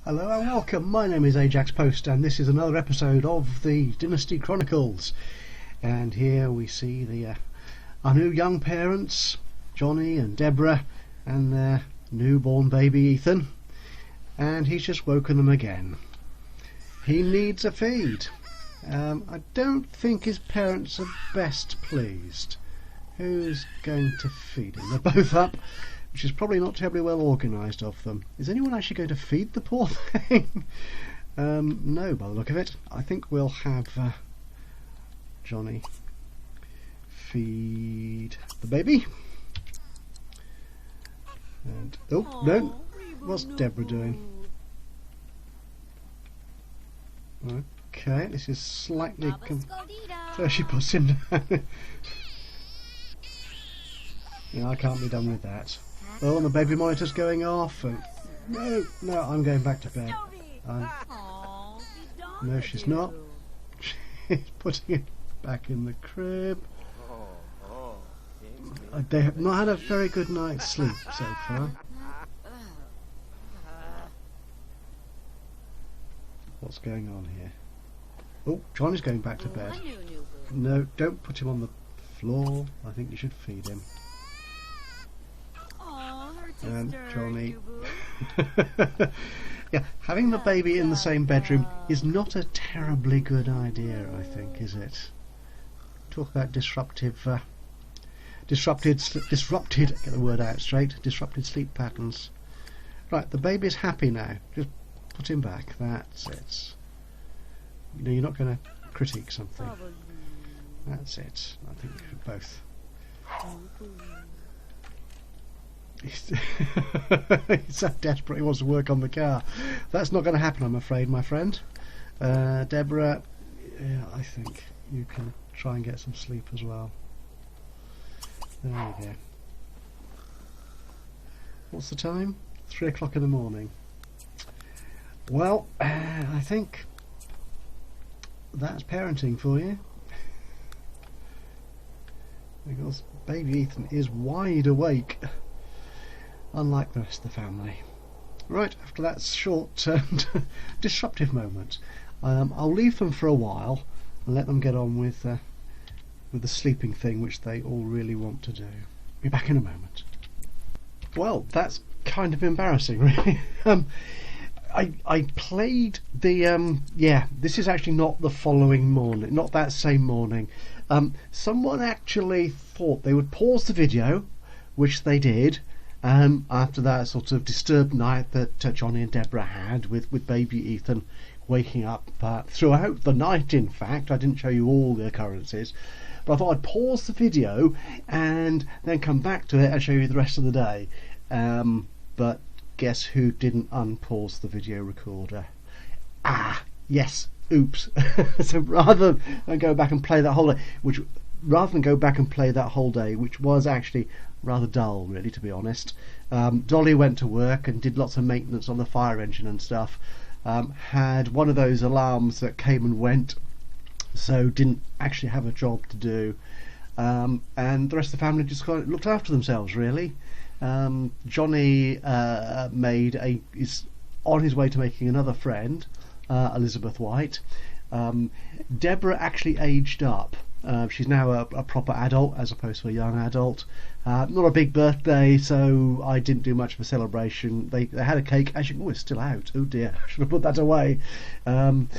Hello and welcome, my name is Ajaxpost and this is another episode of the Dynasty Chronicles. And here we see our new young parents, Johnny and Debra, and their newborn baby Ethan. And he's just woken them again. He needs a feed. I don't think his parents are best pleased. Who's going to feed him? They're both up, which is probably not terribly well organised of them. Is anyone actually going to feed the poor thing? No, by the look of it. I think we'll have Johnny feed the baby. And oh no, what's Debra doing? Okay, this is slightly. So she puts him down. Yeah, I can't be done with that. Oh, and the baby monitor's going off. And no, I'm going back to bed. No, she's not. She's putting it back in the crib. They have not had a very good night's sleep so far. What's going on here? Oh, Johnny's going back to bed. No, don't put him on the floor. I think you should feed him. And Johnny. Yeah, having the baby in the same bedroom is not a terribly good idea, I think, is it? Talk about disrupted, get the word out straight, disrupted sleep patterns. Right, the baby's happy now. Just put him back, that's it. You know, you're not going to critique something. That's it. I think we should both. He's so desperate he wants to work on the car. That's not going to happen, I'm afraid, my friend. Debra, yeah, I think you can try and get some sleep as well. There you go. What's the time? 3 o'clock in the morning. Well, I think that's parenting for you. Because baby Ethan is wide awake, unlike the rest of the family. Right, after that short disruptive moment, I'll leave them for a while and let them get on with the sleeping thing, which they all really want to do. Be back in a moment. Well, that's kind of embarrassing, really. I played the yeah, this is actually not the following morning, not that same morning. Someone actually thought they would pause the video, which they did. After that sort of disturbed night that Johnny and Debra had with baby Ethan waking up throughout the night, in fact. I didn't show you all the occurrences, but I thought I'd pause the video and then come back to it and show you the rest of the day. But guess who didn't unpause the video recorder? Yes, oops. So rather than go back and play that whole day, which was actually rather dull, really, to be honest. Dolly went to work and did lots of maintenance on the fire engine and stuff. Had one of those alarms that came and went, so didn't actually have a job to do. And the rest of the family just kind of looked after themselves, really. Johnny is on his way to making another friend, Elizabeth White. Debra actually aged up. She's now a proper adult as opposed to a young adult. Not a big birthday, so I didn't do much of a celebration. They had a cake. Actually, it's still out. Oh dear, I should have put that away. And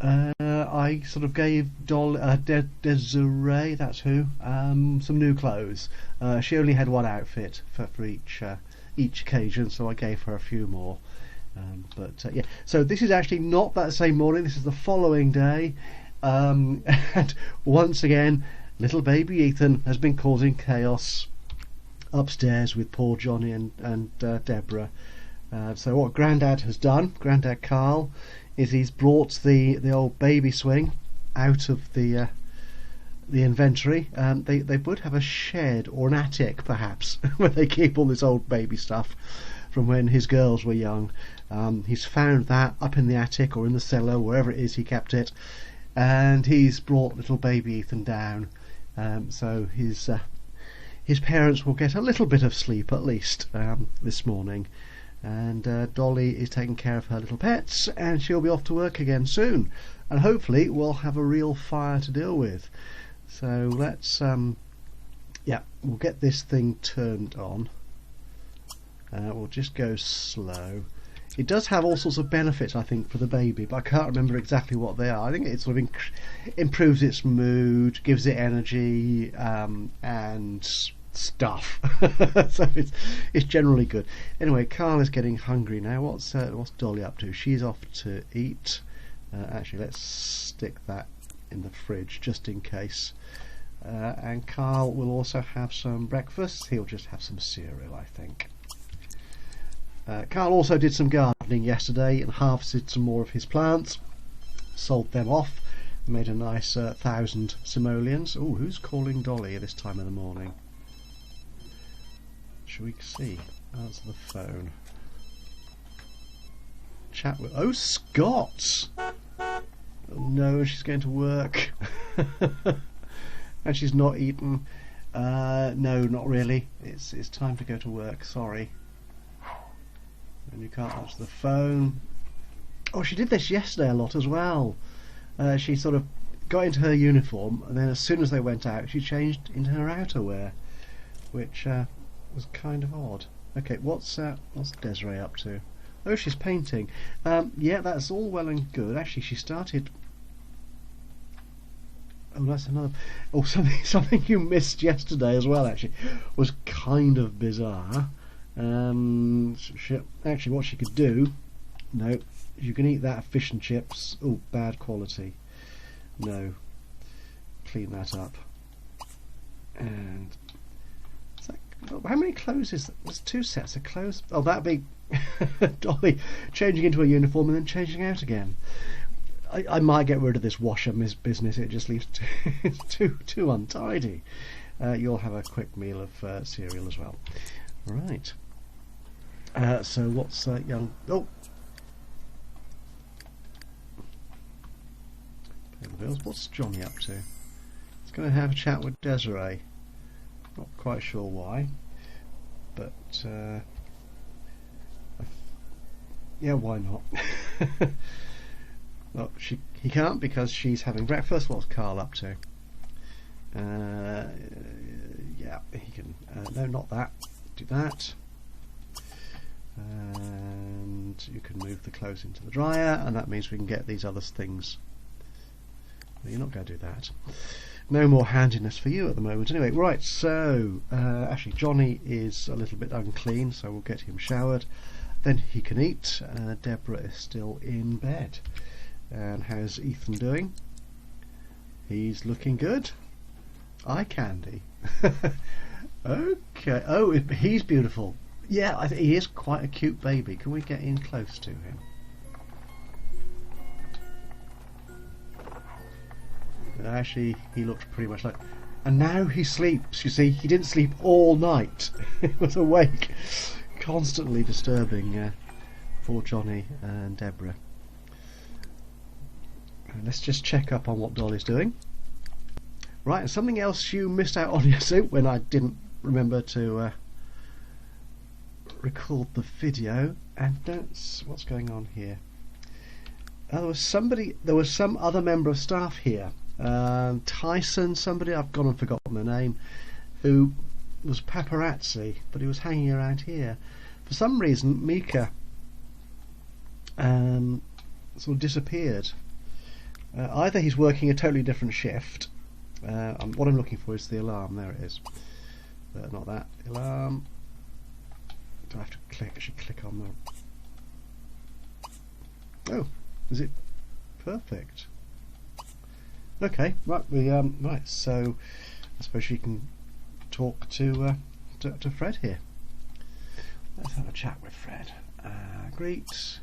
I sort of gave Desiree, that's who, some new clothes. She only had one outfit for each occasion, so I gave her a few more. Yeah, so this is actually not that same morning. This is the following day. And once again, little baby Ethan has been causing chaos upstairs with poor Johnny and Debra. So what Grandad has done, Grandad Carl, is he's brought the old baby swing out of the inventory. They would have a shed or an attic, perhaps, where they keep all this old baby stuff from when his girls were young. He's found that up in the attic or in the cellar, wherever it is he kept it. And he's brought little baby Ethan down, so his parents will get a little bit of sleep at least this morning. and Dolly is taking care of her little pets, and she'll be off to work again soon, and hopefully we'll have a real fire to deal with. So let's we'll get this thing turned on. We'll just go slow. It does have all sorts of benefits, I think, for the baby, but I can't remember exactly what they are. I think it sort of improves its mood, gives it energy, and stuff. So it's generally good. Anyway, Carl is getting hungry now. What's Dolly up to? She's off to eat. Actually, let's stick that in the fridge just in case. And Carl will also have some breakfast. He'll just have some cereal, I think. Carl also did some gardening yesterday and harvested some more of his plants, sold them off, made a nice 1,000 simoleons. Oh, who's calling Dolly at this time of the morning? Shall we see? Answer the phone. Chat with... Oh, Scott! Oh no, she's going to work. And she's not eaten. No, not really. It's time to go to work, sorry. And you can't answer the phone. Oh, she did this yesterday a lot as well. She sort of got into her uniform, and then as soon as they went out, she changed into her outerwear, which was kind of odd. Okay, what's Desiree up to? Oh, she's painting. Yeah, that's all well and good. Actually, she started... Oh, that's another... Oh, something you missed yesterday as well, actually, was kind of bizarre. Actually, what she could do... No, you can eat that fish and chips. Oh, bad quality. No. Clean that up. And... How many clothes is that? There's 2 sets of clothes. Oh, that'd be Dolly changing into a uniform and then changing out again. I might get rid of this washer business. It just leaves too untidy. You'll have a quick meal of cereal as well. Right. So what's young... Oh! Pay the bills. What's Johnny up to? He's going to have a chat with Desiree. Not quite sure why, but yeah, why not? Well, he can't because she's having breakfast. What's Carl up to? Yeah, he can. No, not that. Do that, and you can move the clothes into the dryer, and that means we can get these other things. Well, you're not going to do that. No more handiness for you at the moment. Anyway, right, so actually Johnny is a little bit unclean, so we'll get him showered. Then he can eat. Debra is still in bed. And how's Ethan doing? He's looking good. Eye candy. Okay. Oh, he's beautiful. Yeah, I think he is quite a cute baby. Can we get in close to him? Actually, he looks pretty much like... And now he sleeps, you see. He didn't sleep all night. He was awake, constantly disturbing poor Johnny and Debra. Let's just check up on what Dolly's doing. Right, and something else you missed out on yesterday when I didn't remember to record the video. And what's going on here? There was some other member of staff here. Tyson, somebody, I've gone and forgotten the name, who was paparazzi, but he was hanging around here. For some reason, Mika sort of disappeared. Either he's working a totally different shift. What I'm looking for is the alarm. There it is. Not that alarm. Do I have to click? I should click on that. Oh, is it perfect? Okay, right. Right. So I suppose she can talk to Fred here. Let's have a chat with Fred. Greet.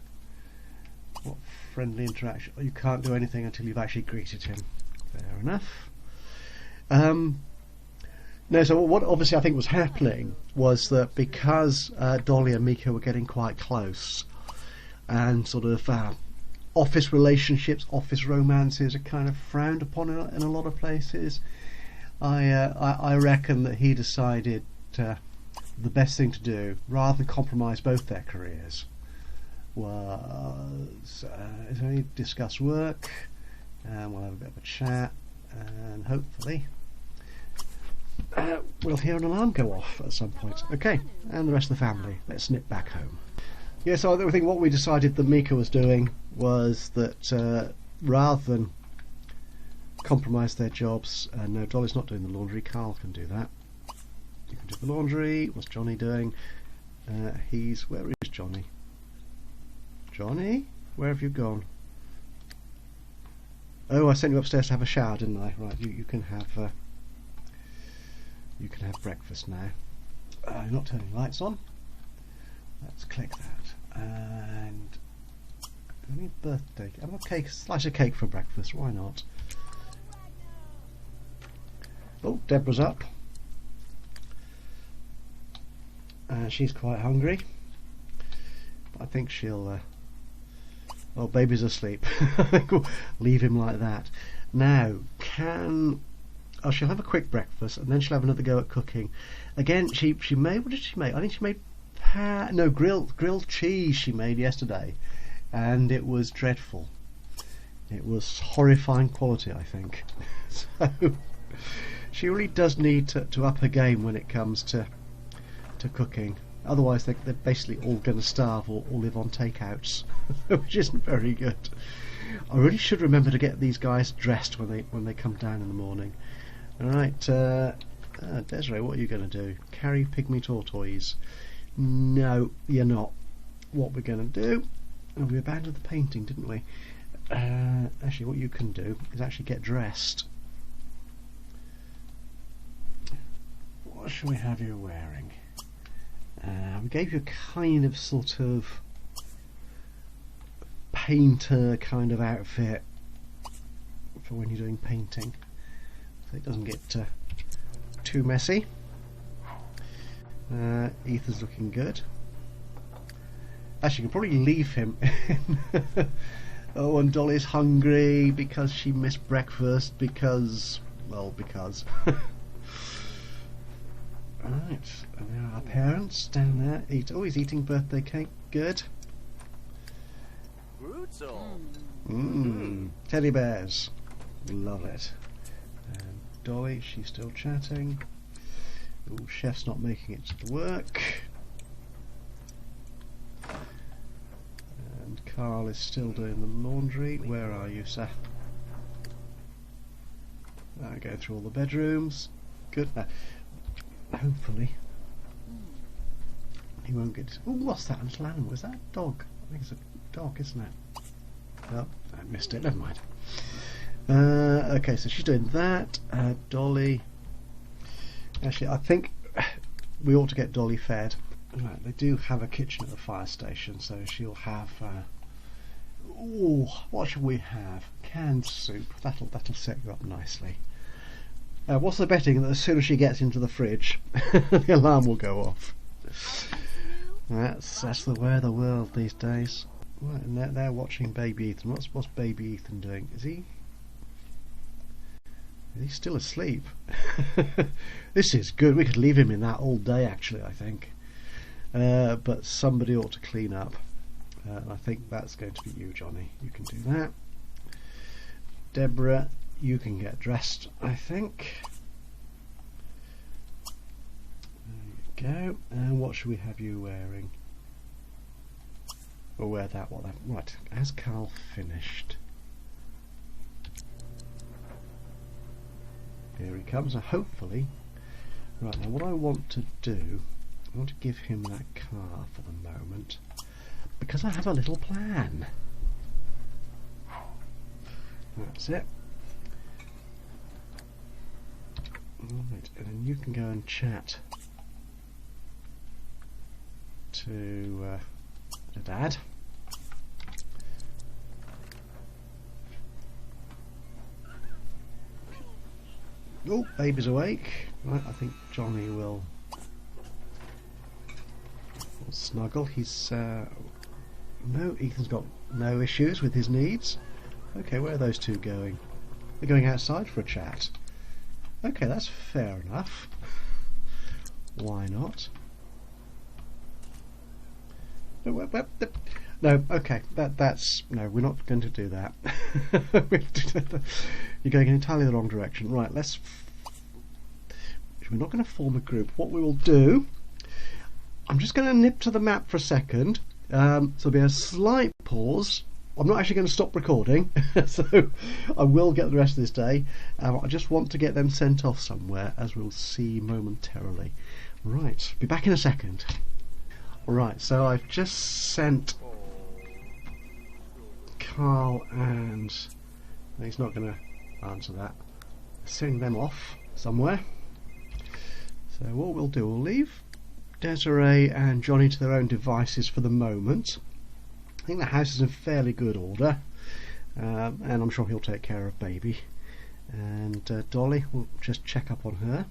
What friendly interaction? Oh, you can't do anything until you've actually greeted him. Fair enough. No, so what obviously I think was happening was that because Dolly and Mika were getting quite close, and sort of office relationships, office romances are kind of frowned upon in a lot of places. I reckon that he decided the best thing to do, rather than compromise both their careers, was is only discuss work, and we'll have a bit of a chat, and hopefully we'll hear an alarm go off at some point. Okay, and the rest of the family, let's nip back home. Yeah, so I think what we decided that Mika was doing was that rather than compromise their jobs, no, Dolly's not doing the laundry, Carl can do that. You can do the laundry. What's Johnny doing? Where is Johnny? Johnny? Where have you gone? Oh, I sent you upstairs to have a shower, didn't I? Right, you can have breakfast now. You're not turning lights on. Let's click that. And I need birthday. I want a cake, slice of cake for breakfast. Why not? Oh, Debra's up. She's quite hungry. I think she'll. Oh, baby's asleep. I think we'll leave him like that. Now, she'll have a quick breakfast and then she'll have another go at cooking. Again, she made. What did she make? I think she made grilled cheese. She made yesterday, and it was dreadful. It was horrifying quality, I think. So she really does need to up her game when it comes to cooking. Otherwise they're basically all going to starve or live on takeouts, which isn't very good. I really should remember to get these guys dressed when they come down in the morning. Alright, Desiree, what are you going to do? Carry pygmy tortoise? No, you're not. What we're going to do, we abandoned the painting, didn't we? Actually, what you can do is actually get dressed. What should we have you wearing? We gave you a kind of sort of painter kind of outfit for when you're doing painting, so it doesn't get too messy. Ethan's looking good. Actually, you can probably leave him. Oh, and Dolly's hungry because she missed breakfast because. Right, and there are our parents down there. He's eating birthday cake. Good. Teddy bears. Love it. And Dolly, she's still chatting. Oh, Chef's not making it to the work. And Carl is still doing the laundry. Where are you, sir? Go through all the bedrooms. Good. Hopefully he won't get. Oh, what's that little animal? Is that a dog? I think it's a dog, isn't it? Oh, I missed it. Never mind. Okay, so she's doing that. Dolly. Actually, I think we ought to get Dolly fed. Right, they do have a kitchen at the fire station, so she'll have. What should we have? Canned soup. That'll set you up nicely. What's the betting that as soon as she gets into the fridge, the alarm will go off? That's the way of the world these days. Right, and they're watching Baby Ethan. What's Baby Ethan doing? Is he still asleep? This is good. We could leave him in that all day, actually, I think. But somebody ought to clean up. I think that's going to be you, Johnny. You can do that. Debra, you can get dressed, I think. There you go. And what should we have you wearing? We'll wear that one. Right, has Carl finished? Here he comes, and hopefully. Right, now what I want to do, I want to give him that car for the moment, because I have a little plan. That's it. Right, and then you can go and chat to Dad. Oh, baby's awake. Right, I think Johnny will snuggle. He's no, Ethan's got no issues with his needs. Okay, where are those two going? They're going outside for a chat. Okay, that's fair enough. Why not? No, okay, that's no. We're not going to do that. You're going in entirely the wrong direction. Right, we're not going to form a group. What we will do, I'm just going to nip to the map for a second. So there'll be a slight pause. I'm not actually going to stop recording, so I will get the rest of this day. I just want to get them sent off somewhere, as we'll see momentarily. Right, be back in a second. Right, so I've just sent Carl, and he's not going to answer that. Sending them off somewhere. So what we'll do, we'll leave Desiree and Johnny to their own devices for the moment. I think the house is in fairly good order, and I'm sure he'll take care of baby. And Dolly, we'll just check up on her.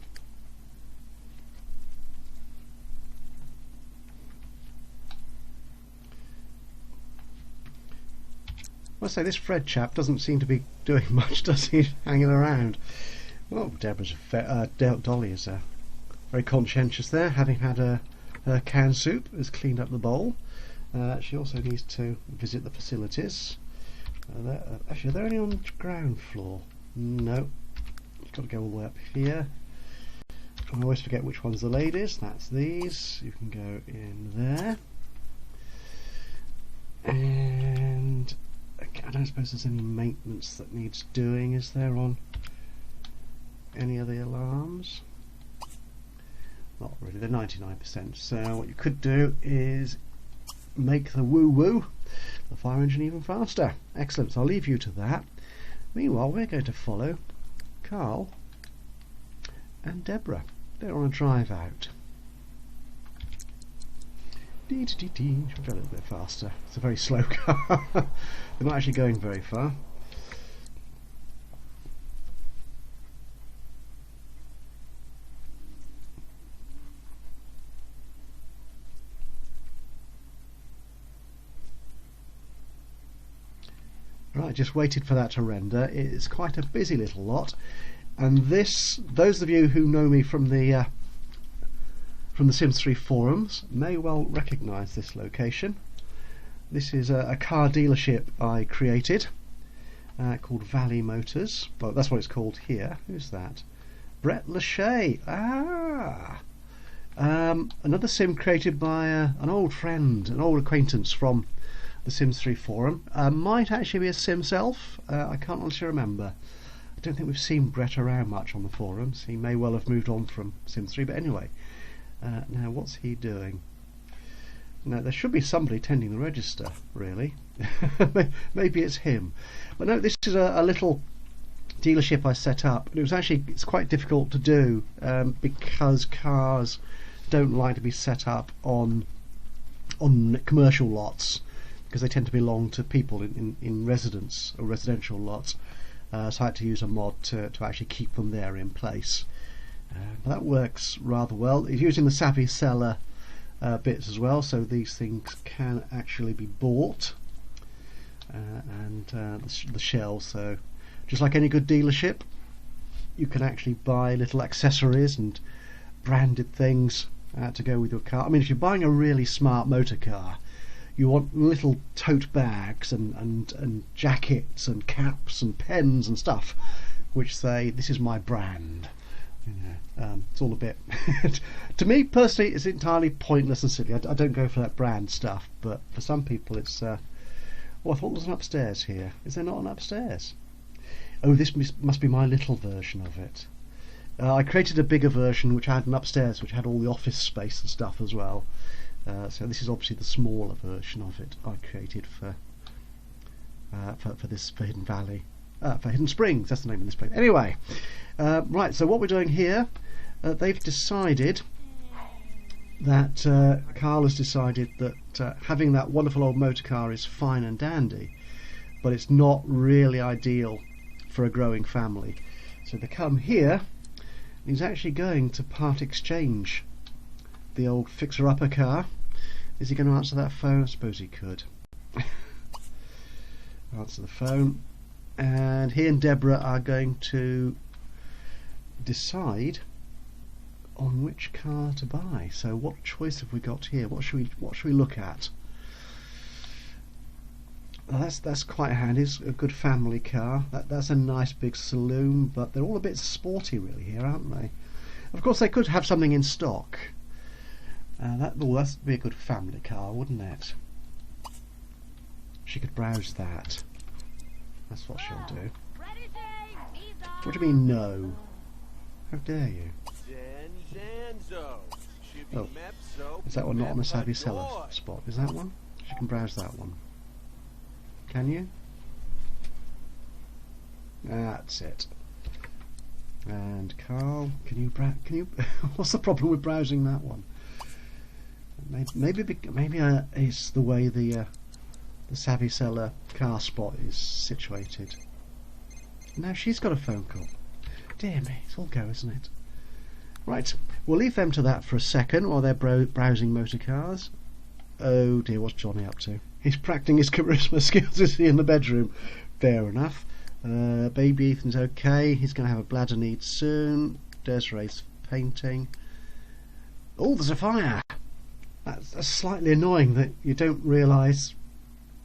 I must say, this Fred chap doesn't seem to be doing much, does he? Hanging around. Well, Dolly is very conscientious there, having had her canned soup, has cleaned up the bowl. She also needs to visit the facilities. Actually, are they only on the ground floor? No, you've got to go all the way up here. I always forget which one's the ladies. That's these. You can go in there. And I don't suppose there's any maintenance that needs doing, is there, on any of the alarms? Not really, they're 99%. So what you could do is make the woo-woo, the fire engine, even faster. Excellent, so I'll leave you to that. Meanwhile, we're going to follow Carl and Debra. They're on a drive out. Should go a little bit faster. It's a very slow car. They're not actually going very far. Right, just waited for that to render. It's quite a busy little lot, and those of you who know me from the Sims 3 forums may well recognise this location. This is a car dealership I created called Valley Motors. Well, that's what it's called here. Who's that? Brett Lachey. Another sim created by an old friend, an old acquaintance from the Sims 3 forum. Might actually be a sim self. I can't honestly remember. I don't think we've seen Brett around much on the forums. He may well have moved on from Sims 3, but anyway. Now what's he doing? Now there should be somebody tending the register, really. Maybe it's him. But no, this is a little dealership I set up. It's quite difficult to do because cars don't like to be set up on commercial lots, because they tend to belong to people in residence or residential lots. So I had to use a mod to actually keep them there in place. But that works rather well. It's using the Savvy Seller bits as well, so these things can actually be bought, and the shell. So just like any good dealership, you can actually buy little accessories and branded things to go with your car. I mean, if you're buying a really smart motor car, you want little tote bags and jackets and caps and pens and stuff which say, "This is my brand." It's all a bit to me personally it's entirely pointless and silly. I don't go for that brand stuff, but for some people it's oh, I thought there was an upstairs here. Is there not an upstairs? Oh, this must be my little version of it. I created a bigger version which had an upstairs, which had all the office space and stuff as well. So this is obviously the smaller version of it I created for Hidden Valley, for Hidden Springs. That's the name of this place. Anyway, right. So what we're doing here, they've decided that Carl has decided that having that wonderful old motor car is fine and dandy, but it's not really ideal for a growing family. So they come here. He's actually going to part exchange the old fixer-upper car. Is he going to answer that phone? I suppose he could. Answer the phone, and he and Debra are going to decide on which car to buy. So what choice have we got here? What should we look at? Oh, that's quite handy. It's a good family car. That's a nice big saloon, but they're all a bit sporty really here, aren't they? Of course, they could have something in stock. That'd be a good family car, wouldn't it? She could browse that. That's what she'll do. What do you mean, no? How dare you? Oh, is that one not on the savvy seller spot? Is that one? She can browse that one. Can you? That's it. And Carl, can you what's the problem with browsing that one? Maybe it's the way the savvy seller car spot is situated. Now she's got a phone call. Dear me, it's all go, isn't it? Right, we'll leave them to that for a second while they're browsing motor cars. Oh dear, what's Johnny up to? He's practicing his charisma skills, is he, in the bedroom? Fair enough. Baby Ethan's okay. He's going to have a bladder need soon. Desiree's painting. Oh, there's a fire! That's slightly annoying that you don't realise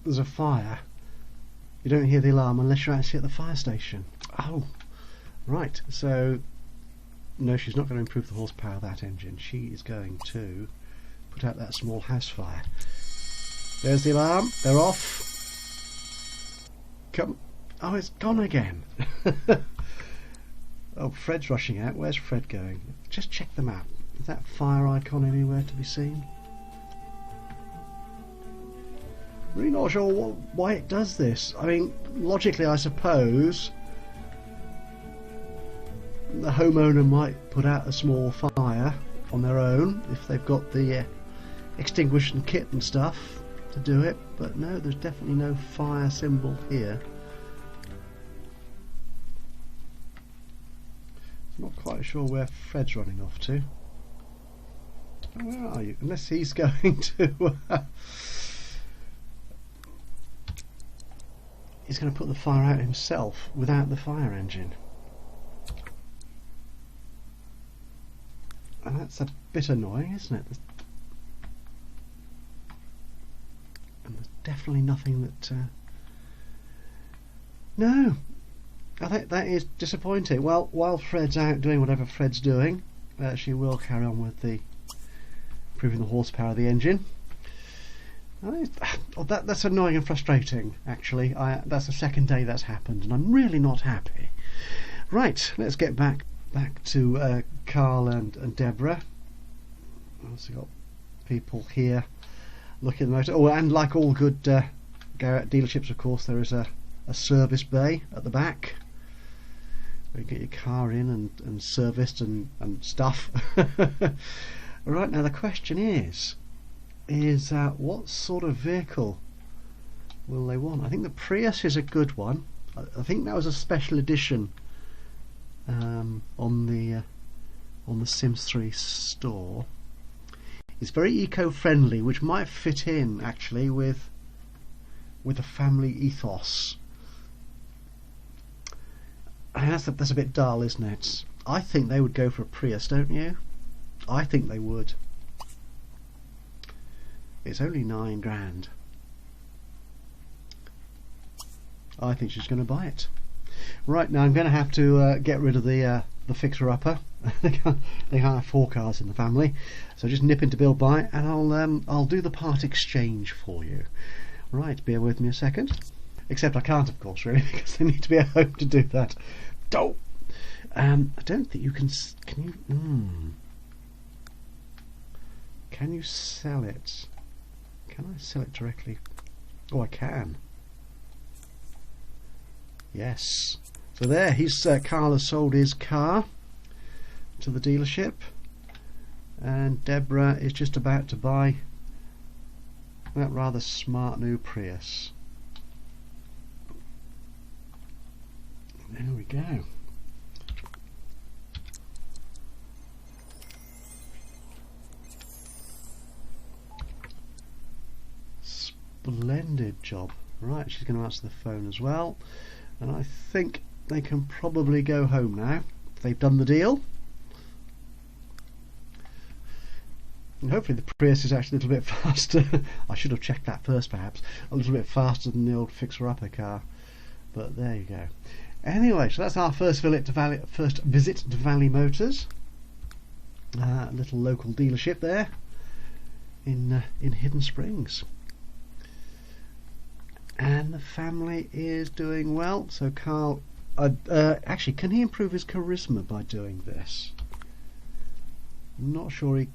there's a fire. You don't hear the alarm unless you're actually at the fire station. Oh, right. So, no, she's not going to improve the horsepower of that engine. She is going to put out that small house fire. There's the alarm. They're off. Come. Oh, it's gone again. Oh, Fred's rushing out. Where's Fred going? Just check the map. Is that fire icon anywhere to be seen? Really not sure why it does this. I mean, logically, I suppose the homeowner might put out a small fire on their own if they've got the extinguishing kit and stuff to do it, but no, there's definitely no fire symbol here. I'm not quite sure where Fred's running off to. Oh, where are you? Unless he's going to he's going to put the fire out himself without the fire engine. And that's a bit annoying, isn't it? And there's definitely nothing that... No! I think that is disappointing. Well, while Fred's out doing whatever Fred's doing, she will carry on with the improving the horsepower of the engine. Oh, that's annoying and frustrating, actually. That's the second day that's happened, and I'm really not happy. Right, let's get back to Carl and Debra. Also got people here looking at the motor. Oh, and like all good Garrett dealerships, of course, there is a service bay at the back where you get your car in and serviced and stuff. Right, now the question is what sort of vehicle will they want? I think the Prius is a good one. I think that was a special edition on the Sims 3 store. It's very eco-friendly, which might fit in actually with a family ethos. I mean, that's a bit dull, isn't it? I think they would go for a Prius, don't you? I think they would. It's only £9,000. I think she's going to buy it. Right, now I'm going to have to get rid of the fixer-upper. They can't have 4 cars in the family, so just nip into Build Buy, and I'll do the part exchange for you. Right, bear with me a second. Except I can't, of course, really, because they need to be at home to do that. Oh! I don't think you can. Can you? Can you sell it? Can I sell it directly? Oh, I can. Yes. So there, Carl has sold his car to the dealership, and Debra is just about to buy that rather smart new Prius. There we go. Splendid job. Right, she's going to answer the phone as well, and I think they can probably go home now. They've done the deal. And hopefully the Prius is actually a little bit faster. I should have checked that first, perhaps. A little bit faster than the old fixer-upper car. But there you go. Anyway, so that's our first visit to Valley Motors. Little local dealership there in Hidden Springs. And the family is doing well. So Carl, actually, can he improve his charisma by doing this? I'm not sure he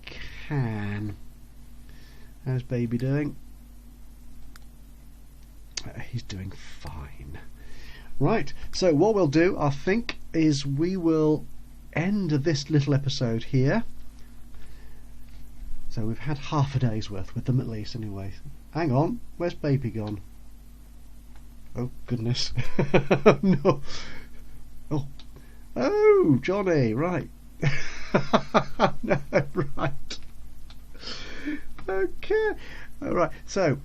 can. How's baby doing? He's doing fine. Right, so what we'll do, I think, is we will end this little episode here. So we've had half a day's worth with them at least anyway. Hang on, where's baby gone? Oh goodness. No. Oh, Johnny, right. No, right. Okay. All right. So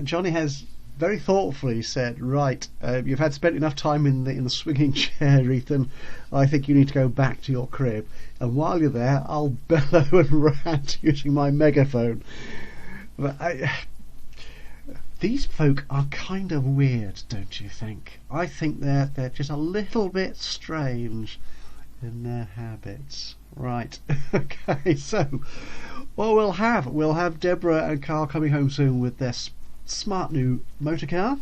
Johnny has very thoughtfully said, right, you've had spent enough time in the swinging chair, Ethan. I think you need to go back to your crib, and while you're there I'll bellow and rant using my megaphone. But these folk are kind of weird, don't you think? I think they're just a little bit strange in their habits. Right. Okay, so what we'll have Debra and Carl coming home soon with their smart new motor car,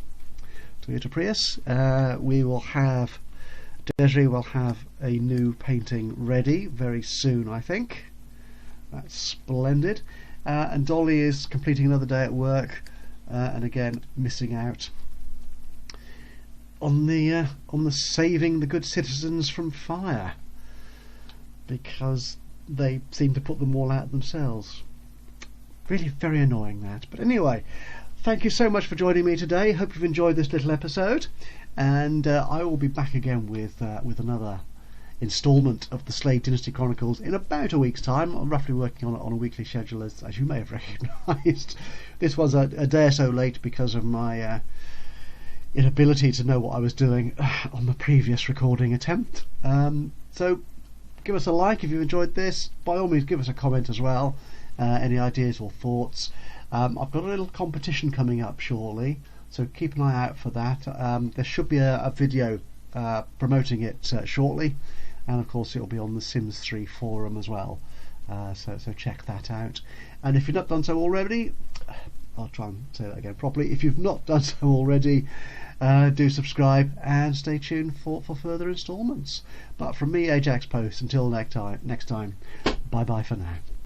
Toyota Prius. We will have Desiree will have a new painting ready very soon, I think. That's splendid. And Dolly is completing another day at work, and again missing out on the saving the good citizens from fire, because they seem to put them all out themselves. Really very annoying, that. But anyway, thank you so much for joining me today. Hope you've enjoyed this little episode, and I will be back again with another instalment of the Slade Dynasty Chronicles in about a week's time. I'm roughly working on it on a weekly schedule, as you may have recognised. This was a day or so late because of my inability to know what I was doing on the previous recording attempt. So give us a like if you enjoyed this. By all means, give us a comment as well. Any ideas or thoughts. I've got a little competition coming up shortly, so keep an eye out for that. There should be a video promoting it shortly, and of course it will be on the Sims 3 forum as well, so check that out. And if you've not done so already, I'll try and say that again properly. If you've not done so already, do subscribe and stay tuned for further instalments. But from me, Ajaxpost, until next time, bye bye for now.